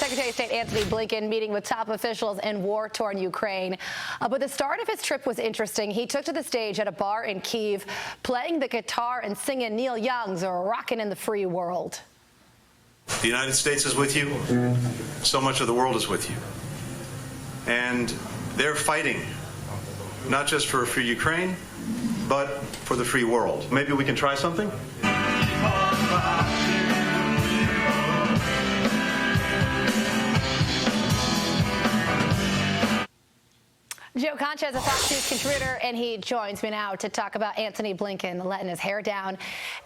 Secretary of State Antony Blinken meeting with top officials in war-torn Ukraine. But the start of his trip was interesting. He took to the stage at a bar in Kyiv, playing the guitar and singing Neil Young's "Rockin' in the Free World." The United States is with you. So much of the world is with you. And they're fighting, not just for a free Ukraine, but for the free world. Maybe we can try something? Joe Concha is a Fox News contributor, and he joins me now to talk about Antony Blinken letting his hair down.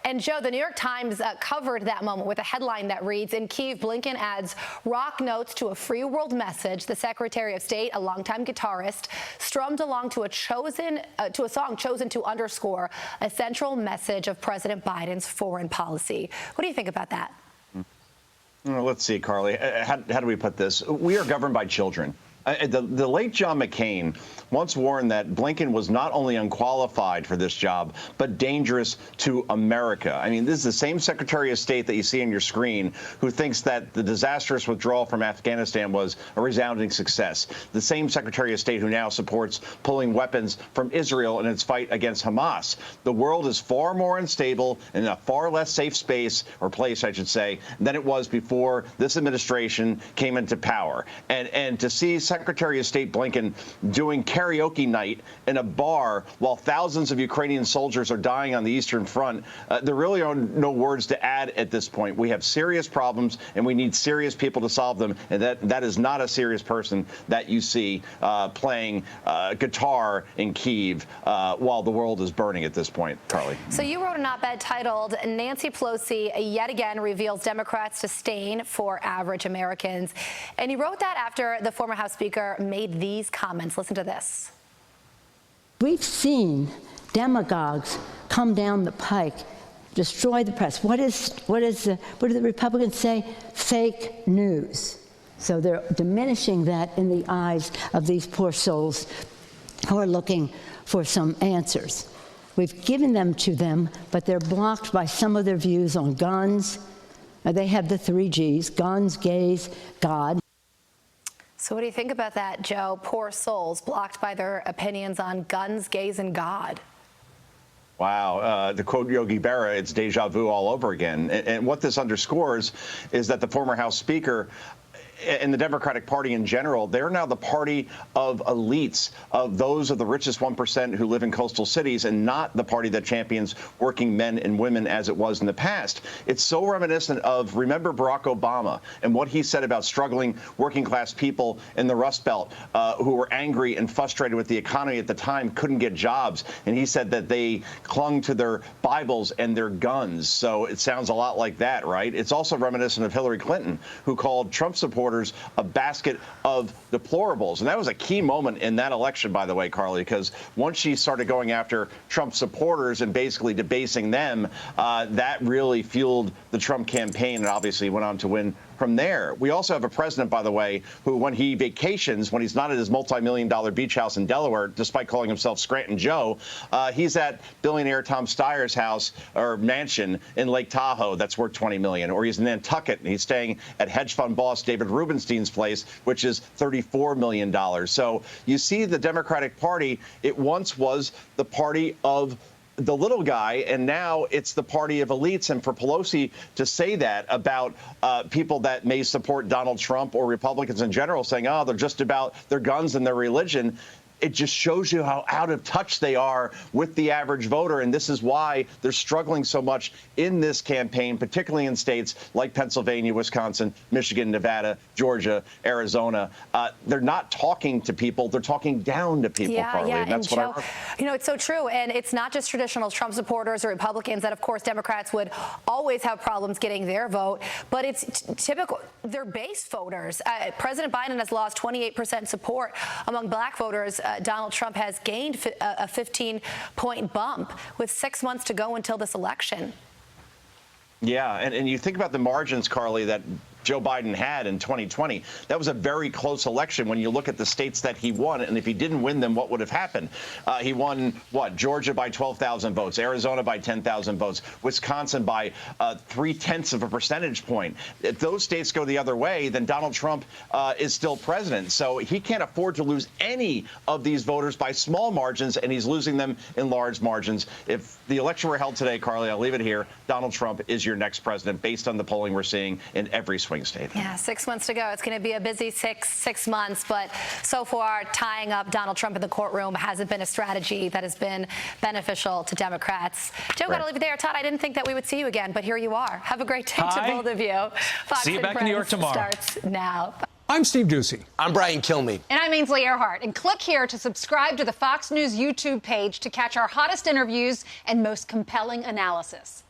And Joe, the New York Times covered that moment with a headline that reads, "In Kyiv, Blinken adds rock notes to a free world message." The Secretary of State, a longtime guitarist, strummed along to a song chosen to underscore a central message of President Biden's foreign policy. What do you think about that? Well, let's see, Carly. How do we put this? We are governed by children. The late John McCain once warned that Blinken was not only unqualified for this job, but dangerous to America. I mean, this is the same Secretary of State that you see on your screen who thinks that the disastrous withdrawal from Afghanistan was a resounding success. The same Secretary of State who now supports pulling weapons from Israel in its fight against Hamas. The world is far more unstable and in a far less safe space, or place, I should say, than it was before this administration came into power. And to see Secretary of State Blinken doing karaoke night in a bar while thousands of Ukrainian soldiers are dying on the Eastern Front, there really are no words to add at this point. We have serious problems, and we need serious people to solve them, and that is not a serious person that you see playing guitar in Kyiv while the world is burning at this point, Carly. So you wrote an op-ed titled, "Nancy Pelosi yet again reveals Democrats' disdain for average Americans." And you wrote that after the former House Speaker made these comments. Listen to this. We've seen demagogues come down the pike, destroy the press. What do the Republicans say? Fake news. So they're diminishing that in the eyes of these poor souls who are looking for some answers. We've given them to them, but they're blocked by some of their views on guns. They have the 3 Gs, guns, gays, God. So what do you think about that, Joe? Poor souls blocked by their opinions on guns, gays, and God. Wow. To quote Yogi Berra, it's deja vu all over again. And what this underscores is that the former House Speaker and the Democratic Party in general, they're now the party of elites, of those of the richest 1% who live in coastal cities, and not the party that champions working men and women as it was in the past. It's so reminiscent of, remember Barack Obama and what he said about struggling working class people in the Rust Belt who were angry and frustrated with the economy at the time, couldn't get jobs. And he said that they clung to their Bibles and their guns. So it sounds a lot like that, right? It's also reminiscent of Hillary Clinton, who called Trump supporters a basket of deplorables. And that was a key moment in that election, by the way, Carly, because once she started going after Trump supporters and basically debasing them, that really fueled the Trump campaign and obviously went on to win from there. We also have a president, by the way, who when he vacations, when he's not at his multi-million-dollar beach house in Delaware, despite calling himself Scranton Joe, he's at billionaire Tom Steyer's house or mansion in Lake Tahoe that's worth $20 million. Or he's in Nantucket and he's staying at hedge fund boss David Rubenstein's place, which is $34 million. So you see the Democratic Party, it once was the party of the little guy, and now it's the party of elites. And for Pelosi to say that about people that may support Donald Trump or Republicans in general, saying, oh, they're just about their guns and their religion, it just shows you how out of touch they are with the average voter. And this is why they're struggling so much in this campaign, particularly in states like Pennsylvania, Wisconsin, Michigan, Nevada, Georgia, Arizona. They're not talking to people. They're talking down to people, Carly. And that's Joe, what you know, it's so true. And it's not just traditional Trump supporters or Republicans that, of course, Democrats would always have problems getting their vote. But it's typical. They're base voters. President Biden has lost 28% support among black voters. Donald Trump has gained a 15-point bump with 6 months to go until this election. Yeah, and you think about the margins, Carly, that Joe Biden had in 2020. That was a very close election when you look at the states that he won. And if he didn't win them, what would have happened? He won, what, Georgia by 12,000 votes, Arizona by 10,000 votes, Wisconsin by 0.3 of a percentage point. If those states go the other way, then Donald Trump is still president. So he can't afford to lose any of these voters by small margins, and he's losing them in large margins. If the election were held today, Carly, I'll leave it here. Donald Trump is your next president based on the polling we're seeing in every swing state. Yeah, 6 months to go. It's going to be a busy six months, but so far tying up Donald Trump in the courtroom hasn't been a strategy that has been beneficial to Democrats. Joe, got to leave it there. Todd, I didn't think that we would see you again, but here you are. Have a great day to both of you. Fox See you back in New York tomorrow. Starts now. I'm Steve Ducey. I'm Brian Kilmeade. And I'm Ainsley Earhart. And click here to subscribe to the Fox News YouTube page to catch our hottest interviews and most compelling analysis.